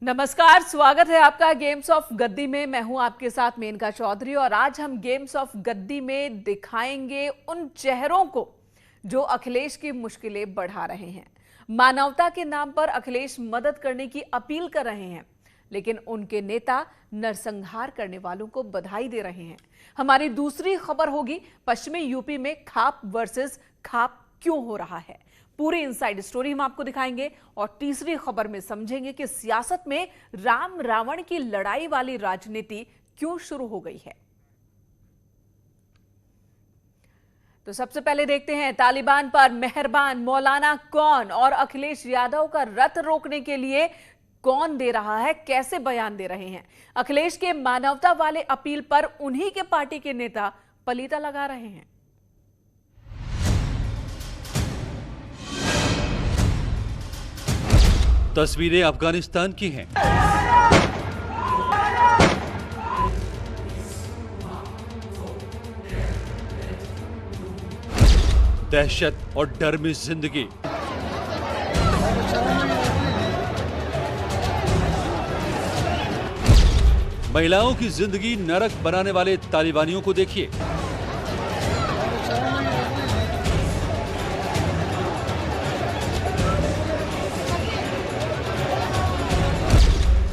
नमस्कार, स्वागत है आपका गेम्स ऑफ गद्दी में। मैं हूं आपके साथ मेनका चौधरी और आज हम गेम्स ऑफ गद्दी में दिखाएंगे उन चेहरों को जो अखिलेश की मुश्किलें बढ़ा रहे हैं। मानवता के नाम पर अखिलेश मदद करने की अपील कर रहे हैं, लेकिन उनके नेता नरसंहार करने वालों को बधाई दे रहे हैं। हमारी दूसरी खबर होगी पश्चिमी यूपी में खाप वर्सेस खाप क्यों हो रहा है। पूरी इनसाइड स्टोरी हम आपको दिखाएंगे और तीसरी खबर में समझेंगे कि सियासत में राम रावण की लड़ाई वाली राजनीति क्यों शुरू हो गई है। तो सबसे पहले देखते हैं तालिबान पर मेहरबान मौलाना कौन और अखिलेश यादव का रथ रोकने के लिए कौन दे रहा है, कैसे बयान दे रहे हैं। अखिलेश के मानवता वाले अपील पर उन्हीं के पार्टी के नेता पलीता लगा रहे हैं। तस्वीरें अफगानिस्तान की हैं। दहशत और डर में जिंदगी। महिलाओं की जिंदगी नरक बनाने वाले तालिबानियों को देखिए।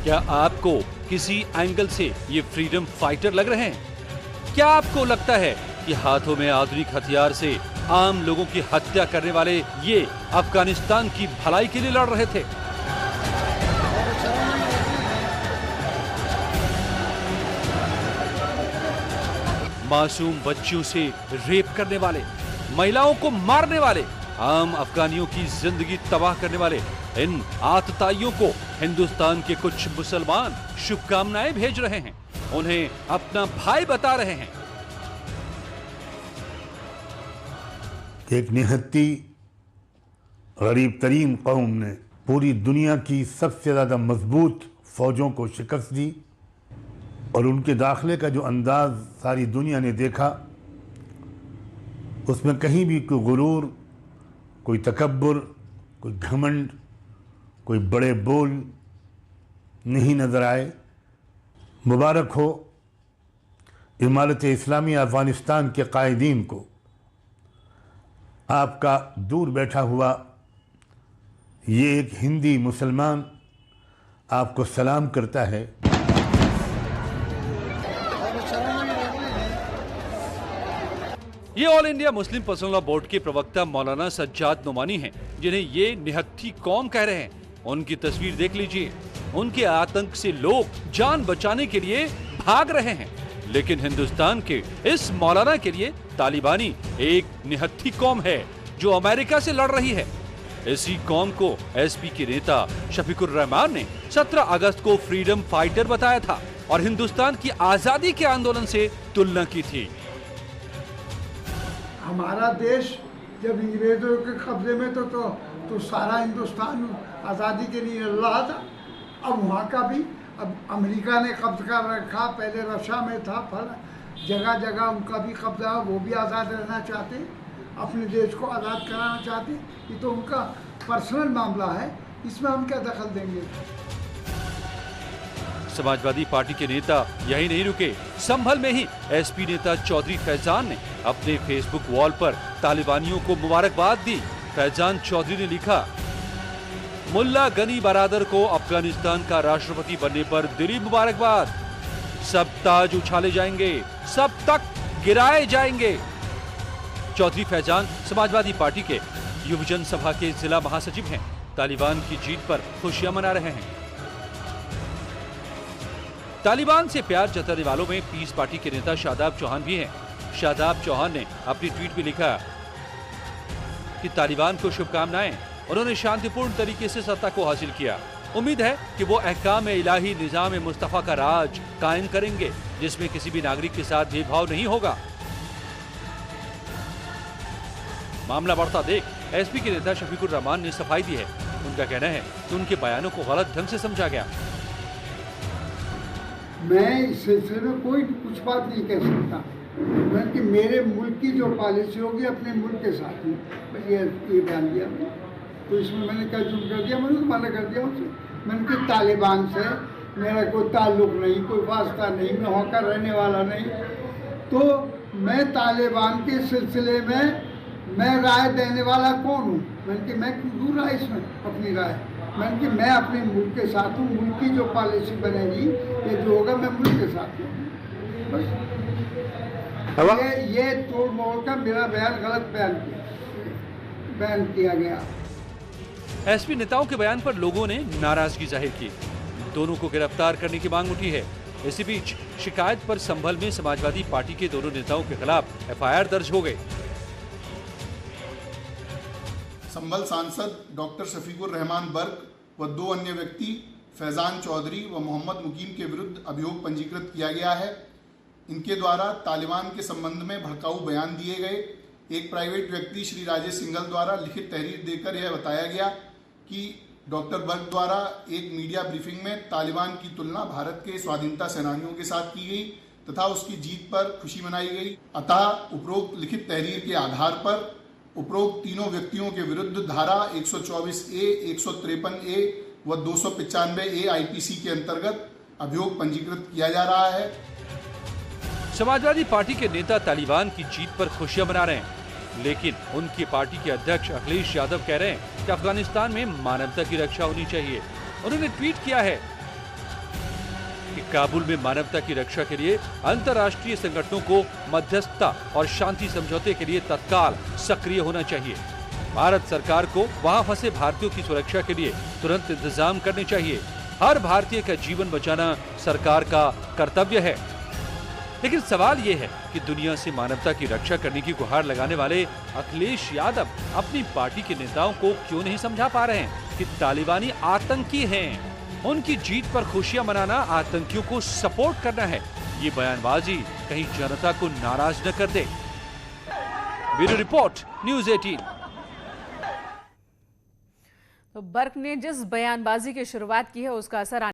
क्या आपको किसी एंगल से ये फ्रीडम फाइटर लग रहे हैं? क्या आपको लगता है कि हाथों में आधुनिक हथियार से आम लोगों की हत्या करने वाले ये अफगानिस्तान की भलाई के लिए लड़ रहे थे? मासूम बच्चियों से रेप करने वाले, महिलाओं को मारने वाले, आम अफगानियों की जिंदगी तबाह करने वाले इन आतताइयों को हिंदुस्तान के कुछ मुसलमान शुभकामनाएं भेज रहे हैं, उन्हें अपना भाई बता रहे हैं। एक निहत्ती गरीब तरीन कौम ने पूरी दुनिया की सबसे ज्यादा मजबूत फौजों को शिकस्त दी और उनके दाखिले का जो अंदाज सारी दुनिया ने देखा, उसमें कहीं भी कोई गुरूर, कोई तकब्बुर, कोई घमंड, कोई बड़े बोल नहीं नजर आए। मुबारक हो इमारत इस्लामी अफगानिस्तान के कायदीन को। आपका दूर बैठा हुआ ये एक हिंदी मुसलमान आपको सलाम करता है। ये all India Muslim personal law board के प्रवक्ता मौलाना सज्जाद नोमानी हैं, जिन्हें ये निहत्थी कौम कह रहे हैं। उनकी तस्वीर देख लीजिए। उनके आतंक से लोग जान बचाने के लिए भाग रहे हैं, लेकिन हिंदुस्तान के इस मौलाना के लिए तालिबानी एक निहत्थी कौम है जो अमेरिका से लड़ रही है। इसी कौम को एसपी के नेता शफीकुर रहमान ने 17 अगस्त को फ्रीडम फाइटर बताया था और हिंदुस्तान की आजादी के आंदोलन से तुलना की थी। हमारा देश जब अंग्रेजों के कब्जे में तो सारा हिंदुस्तान आज़ादी के लिए लड़ रहा था। अब वहाँ का भी अब अमेरिका ने कब्जा कर रखा, पहले रशिया में था, फल जगह जगह उनका भी कब्जा, वो भी आज़ाद रहना चाहते, अपने देश को आज़ाद कराना चाहते। ये तो उनका पर्सनल मामला है, इसमें हम क्या दखल देंगे। समाजवादी पार्टी के नेता यही नहीं रुके। संभल में ही एसपी नेता चौधरी फैजान ने अपने फेसबुक वॉल पर तालिबानियों को मुबारकबाद दी। फैजान चौधरी ने लिखा, मुल्ला गनी बरादर को अफगानिस्तान का राष्ट्रपति बनने पर दिली मुबारकबाद। सब ताज उछाले जाएंगे, सब तख्त गिराए जाएंगे। चौधरी फैजान समाजवादी पार्टी के युवजन सभा के जिला महासचिव हैं। तालिबान की जीत पर खुशियां मना रहे हैं। तालिबान से प्यार जताने वालों में पीस पार्टी के नेता शादाब चौहान भी हैं। शादाब चौहान ने अपनी ट्वीट में लिखा कि तालिबान को शुभकामनाएं, उन्होंने शांतिपूर्ण तरीके से सत्ता को हासिल किया। उम्मीद है कि वो अहकाम इलाही निजाम मुस्तफा का राज कायम करेंगे, जिसमें किसी भी नागरिक के साथ भेदभाव नहीं होगा। मामला बढ़ता देख एसपी के नेता शफीकुर रहमान ने सफाई दी है। उनका कहना है कि उनके बयानों को गलत ढंग से समझा गया। मैं इस सिलसिले में कोई कुछ बात नहीं कह सकता, बल्कि मेरे मुल्क की जो पॉलिसी होगी अपने मुल्क के साथ में ये बयान दिया। तो इसमें मैंने क्या जुर्म कर दिया? मैंने तो मना कर दिया उनसे। मैंने कि तालिबान से मेरा कोई ताल्लुक नहीं, कोई वास्ता नहीं, मैं वहाँ का रहने वाला नहीं। तो मैं तालिबान के सिलसिले में मैं राय देने वाला कौन हूँ? मैंने कि मैं क्यों दूँ राय इसमें अपनी राय? मैंने कि मैं अपने मुल्क के साथ हूँ, मुल्क की जो पॉलिसी बनेगी ये जो होगा मैं मुल्क के साथ हूँ। बस ये तोड़ मोड़ का मेरा बयान गलत बयान किया गया। एसपी नेताओं के बयान पर लोगों ने नाराजगी जाहिर की। दोनों को गिरफ्तार करने की मांग उठी है। इसी बीच शिकायत पर संभल में समाजवादी पार्टी के दोनों नेताओं के खिलाफ एफआईआर दर्ज हो गई। संभल सांसद डॉक्टर शफीकुर रहमान बर्क व 2 अन्य व्यक्ति फैजान चौधरी व मोहम्मद मुकीम के विरुद्ध अभियोग पंजीकृत किया गया है। इनके द्वारा तालिबान के संबंध में भड़काऊ बयान दिए गए। एक प्राइवेट व्यक्ति श्री राजेश सिंघल द्वारा लिखित तहरीर देकर यह बताया गया कि डॉक्टर बर्क द्वारा एक मीडिया ब्रीफिंग में तालिबान की तुलना भारत के स्वाधीनता सेनानियों के साथ की गई तथा उसकी जीत पर खुशी मनाई गई। अतः उपरोक्त लिखित तहरीर के आधार पर उपरोक्त तीनों व्यक्तियों के विरुद्ध धारा 124A, 153A व 295A आईपीसी के अंतर्गत अभियोग पंजीकृत किया जा रहा है। समाजवादी पार्टी के नेता तालिबान की जीत पर खुशियां मना रहे हैं, लेकिन उनकी पार्टी के अध्यक्ष अखिलेश यादव कह रहे हैं कि अफगानिस्तान में मानवता की रक्षा होनी चाहिए। उन्होंने ट्वीट किया है कि काबुल में मानवता की रक्षा के लिए अंतर्राष्ट्रीय संगठनों को मध्यस्थता और शांति समझौते के लिए तत्काल सक्रिय होना चाहिए। भारत सरकार को वहां फंसे भारतीयों की सुरक्षा के लिए तुरंत इंतजाम करने चाहिए। हर भारतीय का जीवन बचाना सरकार का कर्तव्य है। लेकिन सवाल ये है कि दुनिया से मानवता की रक्षा करने की गुहार लगाने वाले अखिलेश यादव अपनी पार्टी के नेताओं को क्यों नहीं समझा पा रहे हैं कि तालिबानी आतंकी हैं। उनकी जीत पर खुशियां मनाना आतंकियों को सपोर्ट करना है। ये बयानबाजी कहीं जनता को नाराज न कर दे। Bureau report, news 18। तो बर्क ने जिस बयानबाजी की शुरुआत की है उसका असर